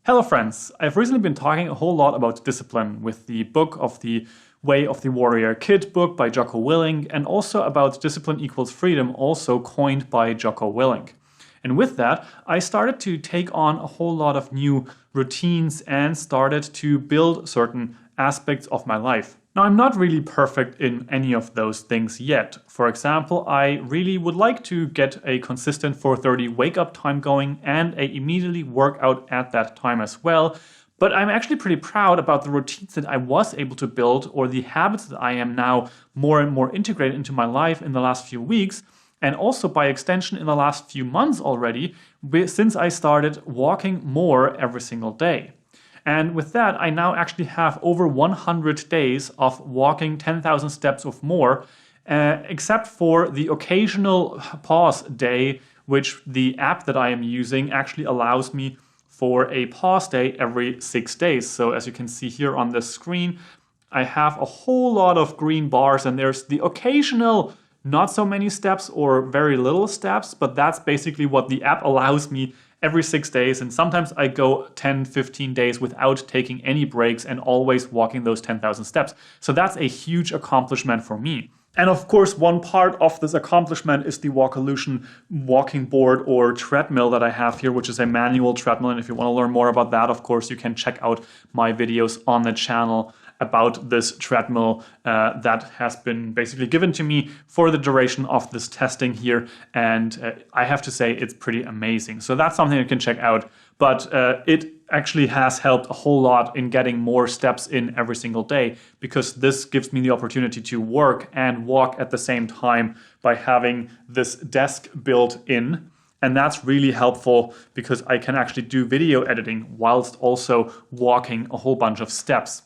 Hello friends, I've recently been talking a whole lot about discipline with the book of the Way of the Warrior Kid book by Jocko Willink, and also about discipline equals freedom, also coined by Jocko Willink. And with that, I started to take on a whole lot of new routines and started to build certain aspects of my life. Now, I'm not really perfect in any of those things yet. For example, I really would like to get a consistent 4:30 wake up time going and I immediately work out at that time as well. But I'm actually pretty proud about the routines that I was able to build, or the habits that I am now more and more integrated into my life in the last few weeks. And also by extension in the last few months already, since I started walking more every single day. And with that, I now actually have over 100 days of walking 10,000 steps or more, except for the occasional pause day, which the app that I am using actually allows me for a pause day every 6 days. So as you can see here on the screen, I have a whole lot of green bars, and there's the occasional not so many steps or very little steps, but that's basically what the app allows me every 6 days. And sometimes I go 10, 15 days without taking any breaks and always walking those 10,000 steps. So that's a huge accomplishment for me. And of course, one part of this accomplishment is the Walkolution walking board or treadmill that I have here, which is a manual treadmill. And if you want to learn more about that, of course, you can check out my videos on the channel about this treadmill that has been basically given to me for the duration of this testing here. And I have to say it's pretty amazing. So that's something you can check out. But it actually has helped a whole lot in getting more steps in every single day, because this gives me the opportunity to work and walk at the same time by having this desk built in. And that's really helpful because I can actually do video editing whilst also walking a whole bunch of steps.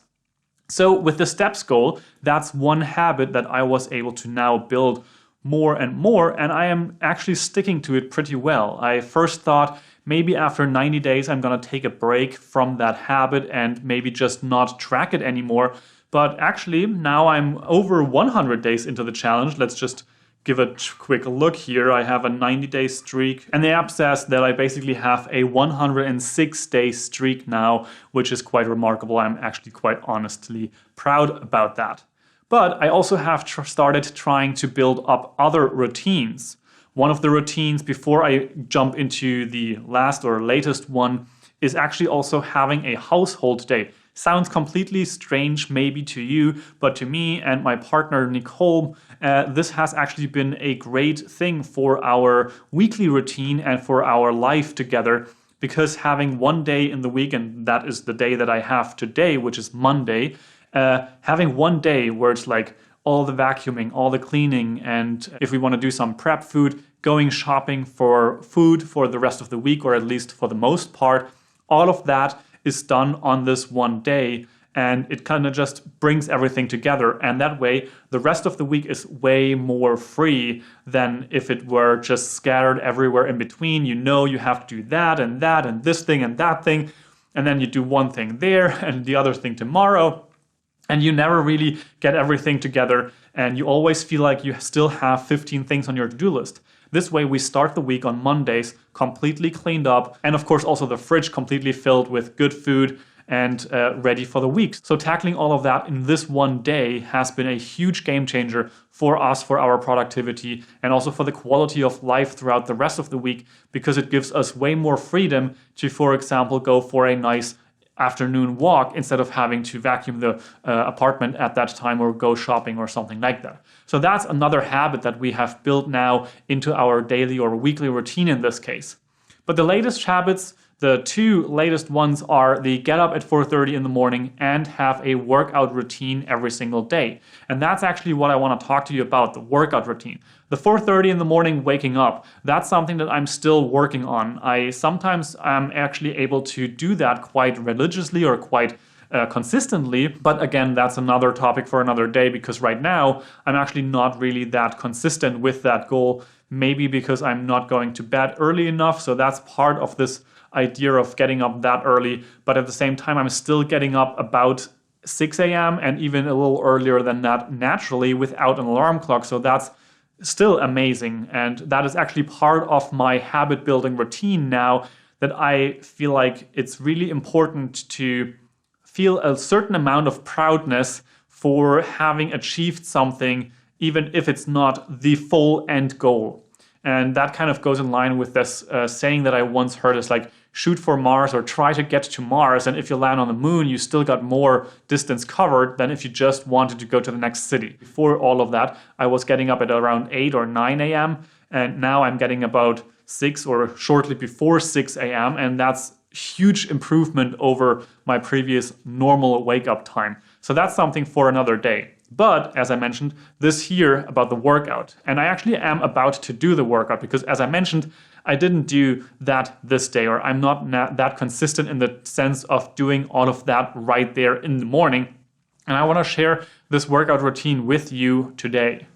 So with the steps goal, that's one habit that I was able to now build more and more, and I am actually sticking to it pretty well. I first thought maybe after 90 days I'm going to take a break from that habit and maybe just not track it anymore. But actually now I'm over 100 days into the challenge. Let's just give a quick look here. I have a 90-day streak, and the app says that I basically have a 106-day streak now, which is quite remarkable. I'm actually quite honestly proud about that. But I also have started trying to build up other routines. One of the routines before I jump into the last or latest one is actually also having a household day. Sounds completely strange maybe to you, but to me and my partner Nicole, this has actually been a great thing for our weekly routine and for our life together, because having one day in the week, and that is the day that I have today, which is Monday, having one day where it's like all the vacuuming, all the cleaning, and if we want to do some prep food, going shopping for food for the rest of the week, or at least for the most part, all of that is done on this one day, and it kind of just brings everything together. And that way, the rest of the week is way more free than if it were just scattered everywhere in between. You know, you have to do that and this thing and that thing, and then you do one thing there and the other thing tomorrow, and you never really get everything together, and you always feel like you still have 15 things on your to-do list. This way we start the week on Mondays completely cleaned up, and of course also the fridge completely filled with good food and ready for the week. So tackling all of that in this one day has been a huge game changer for us, for our productivity, and also for the quality of life throughout the rest of the week, because it gives us way more freedom to, for example, go for a nice afternoon walk instead of having to vacuum the apartment at that time or go shopping or something like that. So that's another habit that we have built now into our daily or weekly routine in this case. But the latest habits, the two latest ones, are the get up at 4:30 in the morning and have a workout routine every single day. And that's actually what I want to talk to you about, the workout routine. The 4:30 in the morning waking up, that's something that I'm still working on. I sometimes am actually able to do that quite religiously or quite consistently. But again, that's another topic for another day, because right now I'm actually not really that consistent with that goal. Maybe because I'm not going to bed early enough. So that's part of this idea of getting up that early. But at the same time, I'm still getting up about 6 a.m. and even a little earlier than that naturally without an alarm clock. So that's still amazing. And that is actually part of my habit building routine now, that I feel like it's really important to feel a certain amount of proudness for having achieved something, even if it's not the full end goal. And that kind of goes in line with this saying that I once heard is like, shoot for Mars or try to get to Mars. And if you land on the moon, you still got more distance covered than if you just wanted to go to the next city. Before all of that, I was getting up at around 8 or 9 a.m. And now I'm getting about 6 or shortly before 6 a.m. And that's huge improvement over my previous normal wake up time. So that's something for another day. But as I mentioned, this here about the workout, and I actually am about to do the workout because as I mentioned, I didn't do that this day, or I'm not that consistent in the sense of doing all of that right there in the morning. And I want to share this workout routine with you today.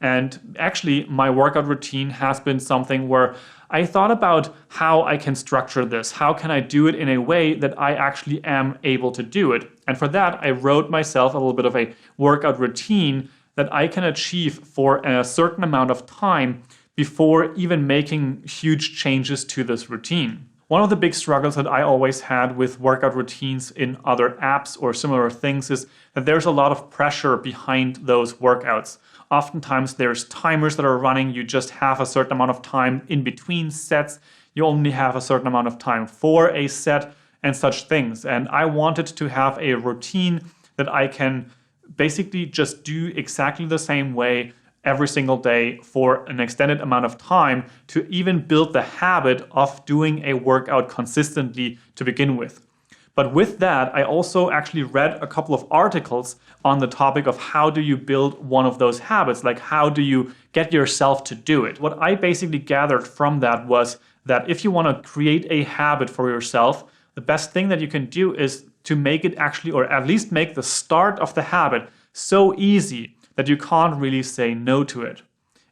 And actually, my workout routine has been something where I thought about how I can structure this. How can I do it in a way that I actually am able to do it? And for that, I wrote myself a little bit of a workout routine that I can achieve for a certain amount of time before even making huge changes to this routine. One of the big struggles that I always had with workout routines in other apps or similar things is that there's a lot of pressure behind those workouts. Oftentimes there's timers that are running. You just have a certain amount of time in between sets. You only have a certain amount of time for a set and such things. And I wanted to have a routine that I can basically just do exactly the same way every single day for an extended amount of time to even build the habit of doing a workout consistently to begin with. But with that, I also actually read a couple of articles on the topic of how do you build one of those habits, like how do you get yourself to do it. What I basically gathered from that was that if you want to create a habit for yourself, the best thing that you can do is to make it actually, or at least make the start of the habit so easy that you can't really say no to it.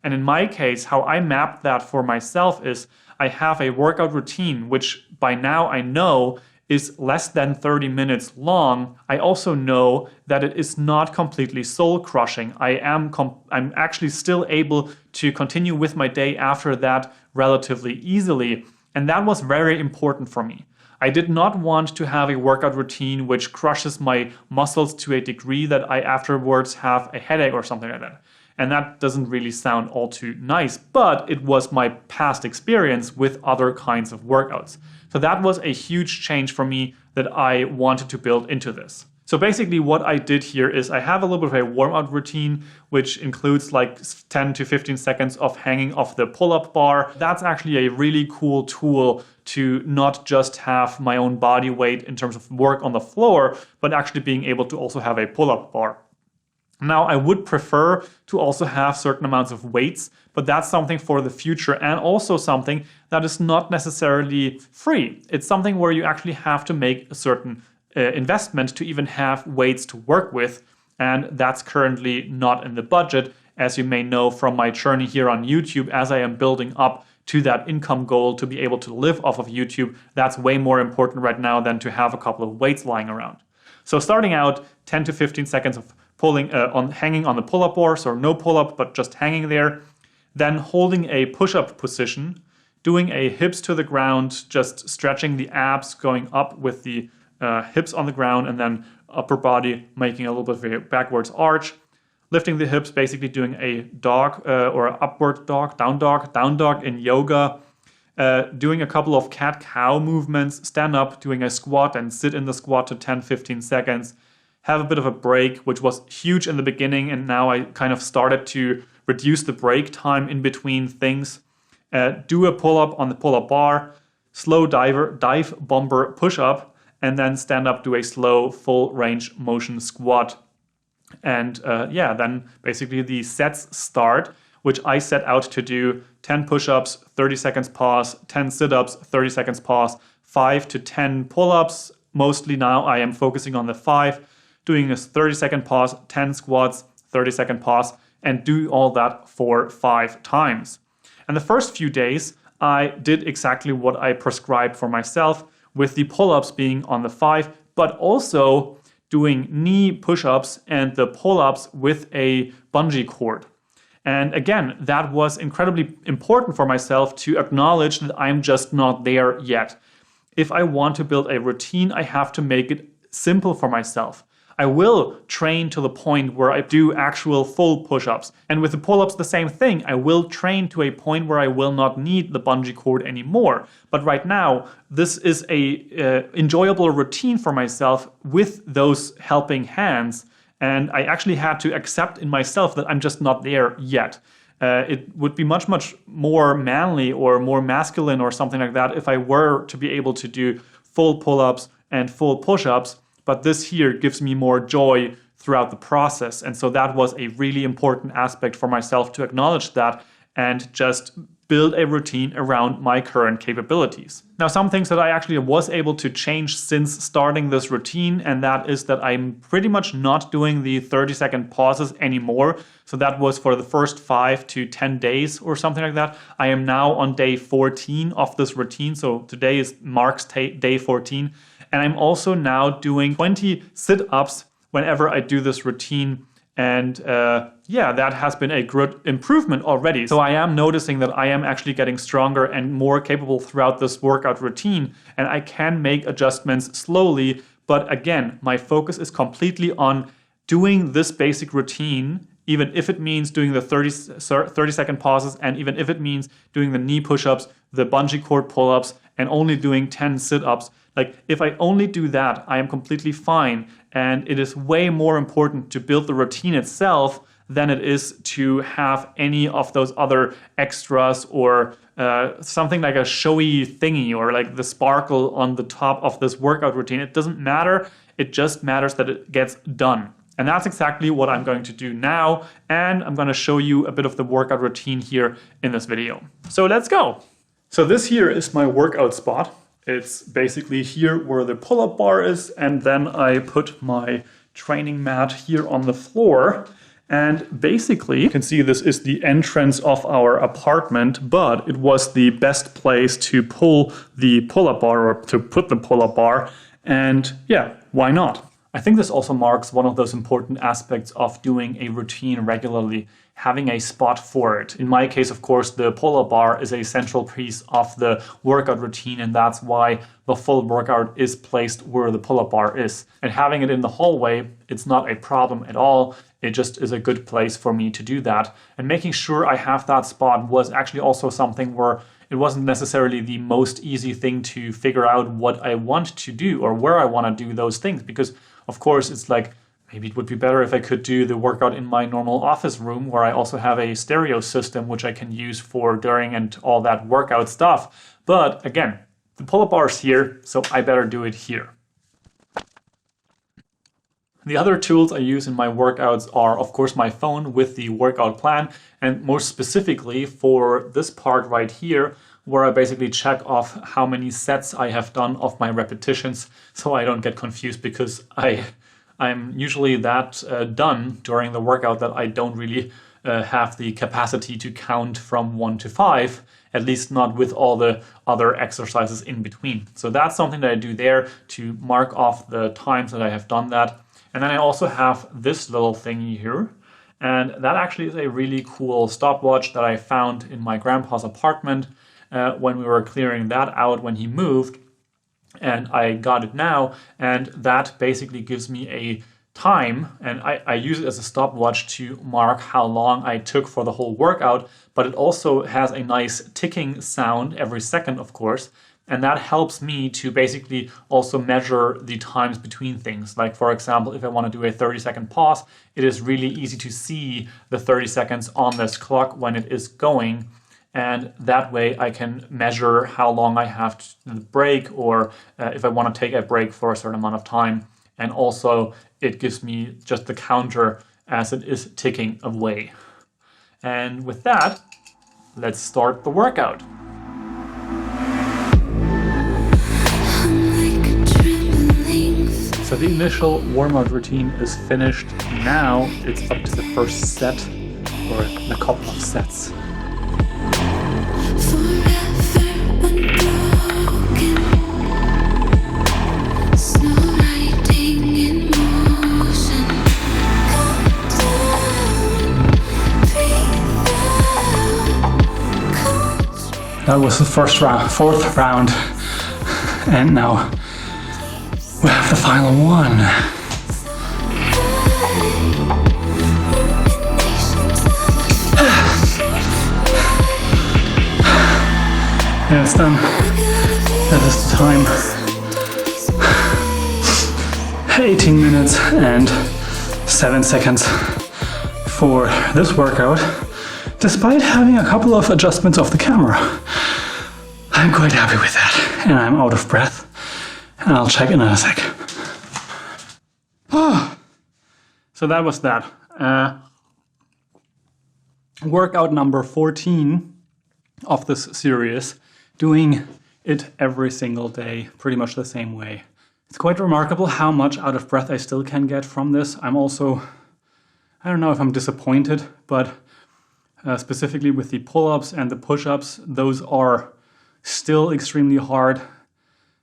And in my case, how I mapped that for myself is I have a workout routine, which by now I know is less than 30 minutes long. I also know that it is not completely soul crushing. I'm actually still able to continue with my day after that relatively easily. And that was very important for me. I did not want to have a workout routine which crushes my muscles to a degree that I afterwards have a headache or something like that. And that doesn't really sound all too nice, but it was my past experience with other kinds of workouts. So that was a huge change for me that I wanted to build into this. So basically what I did here is I have a little bit of a warm-up routine, which includes like 10 to 15 seconds of hanging off the pull-up bar. That's actually a really cool tool to not just have my own body weight in terms of work on the floor, but actually being able to also have a pull-up bar. Now, I would prefer to also have certain amounts of weights, but that's something for the future and also something that is not necessarily free. It's something where you actually have to make a certain investment to even have weights to work with, and that's currently not in the budget, as you may know from my journey here on YouTube. As I am building up to that income goal to be able to live off of YouTube, that's way more important right now than to have a couple of weights lying around. So starting out, 10 to 15 seconds of hanging on the pull-up bar, so no pull-up, but just hanging there. Then holding a push-up position, doing a hips to the ground, just stretching the abs, going up with the hips on the ground, and then upper body making a little bit of a backwards arch. Lifting the hips, basically doing a dog or upward dog, down dog in yoga. Doing a couple of cat-cow movements, stand up, doing a squat and sit in the squat to 10-15 seconds. Have a bit of a break, which was huge in the beginning, and now I kind of started to reduce the break time in between things. Do a pull-up on the pull-up bar, slow dive bomber push-up, and then stand up, do a slow full range motion squat. And then basically the sets start, which I set out to do 10 push-ups, 30 seconds pause, 10 sit-ups, 30 seconds pause, 5 to 10 pull-ups. Mostly now I am focusing on the 5, doing a 30-second pause, 10 squats, 30-second pause, and do all that for 5 times. And the first few days, I did exactly what I prescribed for myself, with the pull-ups being on the 5, but also doing knee push-ups and the pull-ups with a bungee cord. And again, that was incredibly important for myself to acknowledge that I'm just not there yet. if I want to build a routine, I have to make it simple for myself. I will train to the point where I do actual full push-ups. And with the pull-ups, the same thing. I will train to a point where I will not need the bungee cord anymore. But right now, this is a enjoyable routine for myself with those helping hands. And I actually had to accept in myself that I'm just not there yet. It would be much, much more manly or more masculine or something like that if I were to be able to do full pull-ups and full push-ups. But this here gives me more joy throughout the process. And so that was a really important aspect for myself to acknowledge that and just build a routine around my current capabilities. Now, some things that I actually was able to change since starting this routine, and that is that I'm pretty much not doing the 30-second pauses anymore. So that was for the first 5 to 10 days or something like that. I am now on day 14 of this routine. So today is Mark's day 14. And I'm also now doing 20 sit-ups whenever I do this routine. And that has been a good improvement already. So I am noticing that I am actually getting stronger and more capable throughout this workout routine. And I can make adjustments slowly. But again, my focus is completely on doing this basic routine, even if it means doing the 30-second pauses, and even if it means doing the knee push-ups, the bungee cord pull-ups, and only doing 10 sit-ups. Like, if I only do that, I am completely fine. And it is way more important to build the routine itself than it is to have any of those other extras or something like a showy thingy or like the sparkle on the top of this workout routine. It doesn't matter. It just matters that it gets done. And that's exactly what I'm going to do now. And I'm going to show you a bit of the workout routine here in this video. So let's go. So this here is my workout spot. It's basically here where the pull-up bar is, and then I put my training mat here on the floor. And basically, you can see this is the entrance of our apartment, but it was the best place to pull the pull-up bar or to put the pull-up bar. And yeah, why not? I think this also marks one of those important aspects of doing a routine regularly, having a spot for it. In my case, of course, the pull-up bar is a central piece of the workout routine, and that's why the full workout is placed where the pull-up bar is. And having it in the hallway, it's not a problem at all. It just is a good place for me to do that. And making sure I have that spot was actually also something where it wasn't necessarily the most easy thing to figure out what I want to do or where I want to do those things, because of course it's like, maybe it would be better if I could do the workout in my normal office room where I also have a stereo system which I can use for during and all that workout stuff. But again, the pull-up bar is here, so I better do it here. The other tools I use in my workouts are, of course, my phone with the workout plan, and more specifically for this part right here, where I basically check off how many sets I have done of my repetitions, so I don't get confused, because I'm usually that done during the workout that I don't really have the capacity to count from 1 to 5, at least not with all the other exercises in between. So that's something that I do there to mark off the times that I have done that. And then I also have this little thingy here. And that actually is a really cool stopwatch that I found in my grandpa's apartment when we were clearing that out when he moved. And I got it now, and that basically gives me a time, and I use it as a stopwatch to mark how long I took for the whole workout, but it also has a nice ticking sound every second, of course, and that helps me to basically also measure the times between things. Like, for example, if I want to do a 30-second pause, it is really easy to see the 30 seconds on this clock when it is going. And that way I can measure how long I have to break, or if I want to take a break for a certain amount of time. And also it gives me just the counter as it is ticking away. And with that, let's start the workout. So the initial warm-up routine is finished. Now it's up to the first set, or a couple of sets. That was the first round, fourth round. And now we have the final one. Yeah, it's done. That is the time. 18 minutes and 7 seconds for this workout, despite having a couple of adjustments of the camera. I'm quite happy with that, and I'm out of breath, and I'll check in a sec. So that was that. Workout number 14 of this series, doing it every single day, pretty much the same way. It's quite remarkable how much out of breath I still can get from this. I'm also, I don't know if I'm disappointed, but specifically with the pull-ups and the push-ups, those are still extremely hard.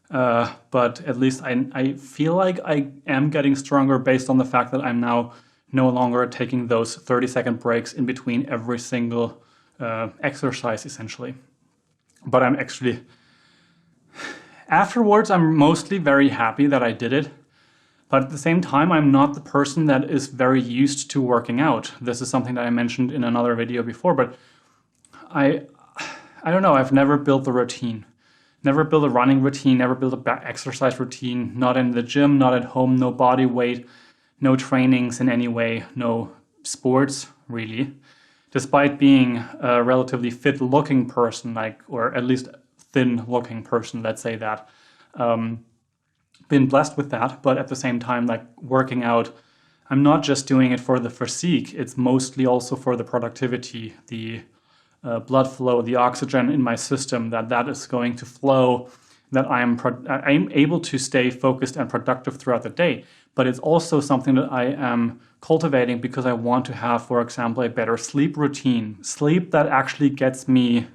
But at least I feel like I am getting stronger based on the fact that I'm now no longer taking those 30-second breaks in between every single exercise, essentially. But I'm actually, afterwards, I'm mostly very happy that I did it. But at the same time, I'm not the person that is very used to working out. This is something that I mentioned in another video before, but I don't know, I've never built a routine. Never built a running routine, never built a exercise routine, not in the gym, not at home, no body weight, no trainings in any way, no sports, really. Despite being a relatively fit-looking person, or at least thin-looking person, let's say that. Been blessed with that, but at the same time, working out, I'm not just doing it for the physique, it's mostly also for the productivity, the blood flow, the oxygen in my system, that is going to flow, that I'm able to stay focused and productive throughout the day. But it's also something that I am cultivating because I want to have, for example, a better sleep routine. Sleep that actually gets me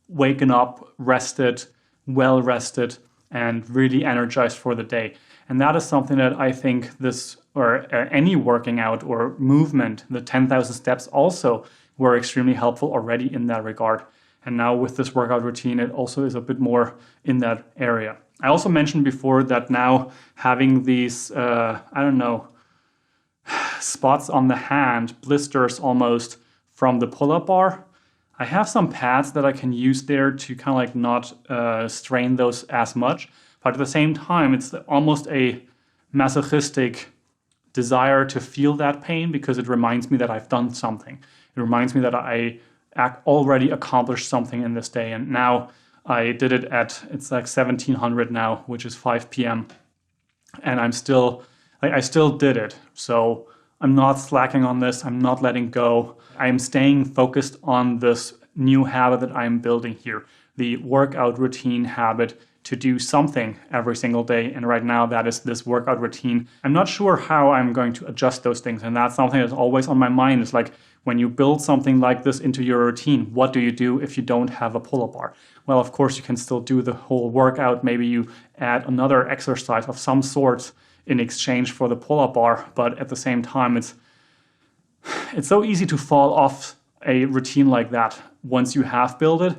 waking up, rested, well rested, and really energized for the day. And that is something that I think this, or any working out or movement, the 10,000 steps also were extremely helpful already in that regard. And now with this workout routine, it also is a bit more in that area. I also mentioned before that now having these, spots on the hand, blisters almost from the pull-up bar, I have some pads that I can use there to kind of not strain those as much. But at the same time, it's almost a masochistic desire to feel that pain because it reminds me that I've done something. It reminds me that I already accomplished something in this day. And now I did it it's 1700 now, which is 5 p.m. And I still did it. So I'm not slacking on this. I'm not letting go. I'm staying focused on this new habit that I'm building here, the workout routine habit to do something every single day. And right now that is this workout routine. I'm not sure how I'm going to adjust those things. And that's something that's always on my mind. It's like when you build something like this into your routine, what do you do if you don't have a pull-up bar? Well, of course, you can still do the whole workout. Maybe you add another exercise of some sort in exchange for the pull-up bar. But at the same time, it's so easy to fall off a routine like that once you have built it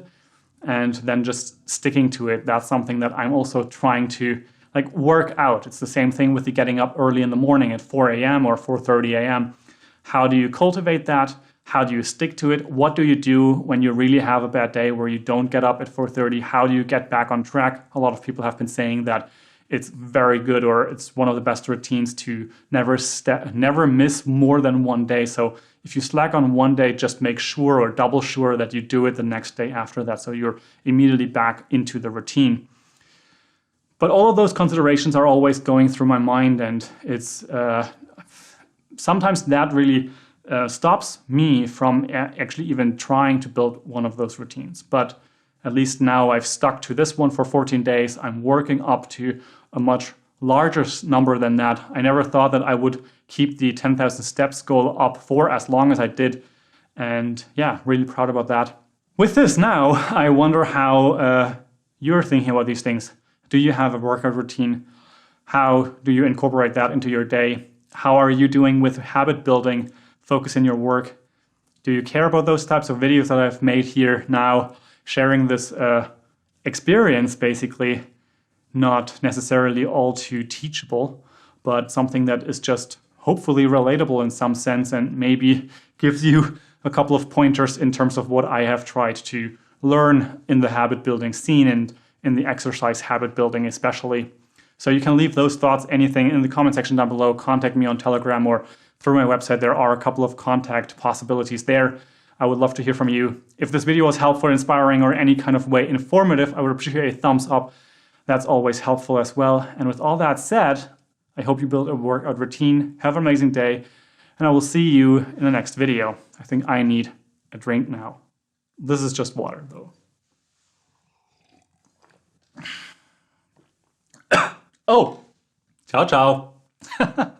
and then just sticking to it. That's something that I'm also trying to work out. It's the same thing with the getting up early in the morning at 4 a.m. or 4:30 a.m. How do you cultivate that? How do you stick to it? What do you do when you really have a bad day where you don't get up at 4:30? How do you get back on track? A lot of people have been saying that it's very good, or it's one of the best routines to never miss more than one day. So if you slack on one day, just make sure or double sure that you do it the next day after that, so you're immediately back into the routine. But all of those considerations are always going through my mind, and it's sometimes that really stops me from actually even trying to build one of those routines. But at least now I've stuck to this one for 14 days. I'm working up to a much larger number than that. I never thought that I would keep the 10,000 steps goal up for as long as I did. And yeah, really proud about that. With this now, I wonder how you're thinking about these things. Do you have a workout routine? How do you incorporate that into your day? How are you doing with habit building, focus in your work? Do you care about those types of videos that I've made here now, sharing this experience basically? not necessarily all too teachable, but something that is just hopefully relatable in some sense and maybe gives you a couple of pointers in terms of what I have tried to learn in the habit building scene and in the exercise habit building especially. So you can leave those thoughts, anything, in the comment section down below. Contact me on Telegram or through my website. There are a couple of contact possibilities there. I would love to hear from you. If this video was helpful, inspiring, or any kind of way informative, I would appreciate a thumbs up. That's always helpful as well. And with all that said, I hope you build a workout routine. Have an amazing day, and I will see you in the next video. I think I need a drink now. This is just water, though. Oh, ciao, ciao.